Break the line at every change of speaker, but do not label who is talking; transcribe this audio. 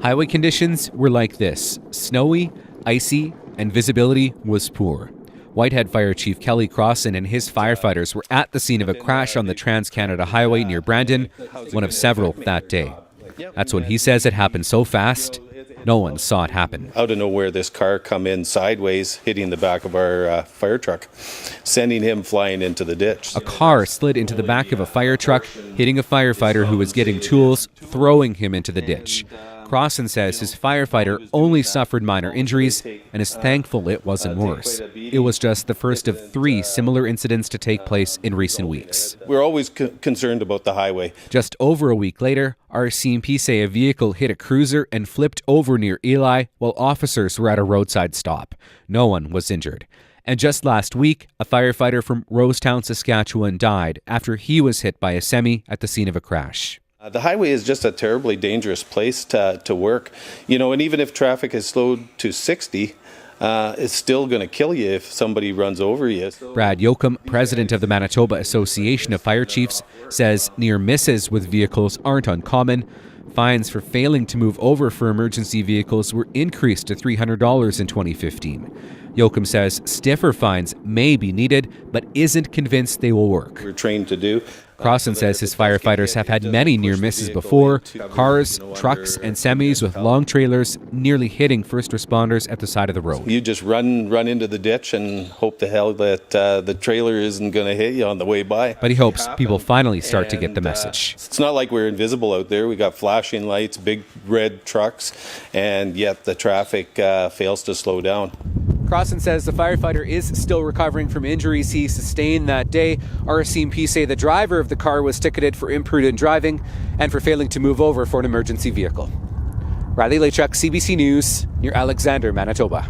Highway conditions were like this: snowy, icy, and visibility was poor. Whitehead Fire Chief Kelly Crossan and his firefighters were at the scene of a crash on the Trans-Canada Highway near Brandon, one of several that day. That's when he says it happened so fast, no one saw it happen.
Out of nowhere, this car come in sideways, hitting the back of our fire truck, sending him flying into the ditch.
A car slid into the back of a fire truck, hitting a firefighter who was getting tools, throwing him into the ditch. Crossan says his firefighter only suffered minor injuries and is thankful it wasn't worse. It was just the first of 3 similar incidents to take place in recent weeks.
We're always concerned about the highway.
Just over a week later, RCMP say a vehicle hit a cruiser and flipped over near Eli while officers were at a roadside stop. No one was injured. And just last week, a firefighter from Rosetown, Saskatchewan died after he was hit by a semi at the scene of a crash.
The highway is just a terribly dangerous place to work. And even if traffic is slowed to 60, it's still going to kill you if somebody runs over you.
Brad Yoakum, president of the Manitoba Association of Fire Chiefs, says near misses with vehicles aren't uncommon. Fines for failing to move over for emergency vehicles were increased to $300 in 2015. Yoakum says stiffer fines may be needed, but isn't convinced they will work.
We're trained to do.
Crossan says his firefighters have had many near misses before, cars, trucks, and semis with long trailers nearly hitting first responders at the side of the road.
You just run into the ditch and hope to hell that the trailer isn't going to hit you on the way by.
But he hopes people finally start to get the message.
It's not like we're invisible out there. We got flashing lights, big red trucks, and yet the traffic fails to slow down.
Crossan says the firefighter is still recovering from injuries he sustained that day. RCMP say the driver of the car was ticketed for imprudent driving and for failing to move over for an emergency vehicle. Riley Lachuk, CBC News, near Alexander, Manitoba.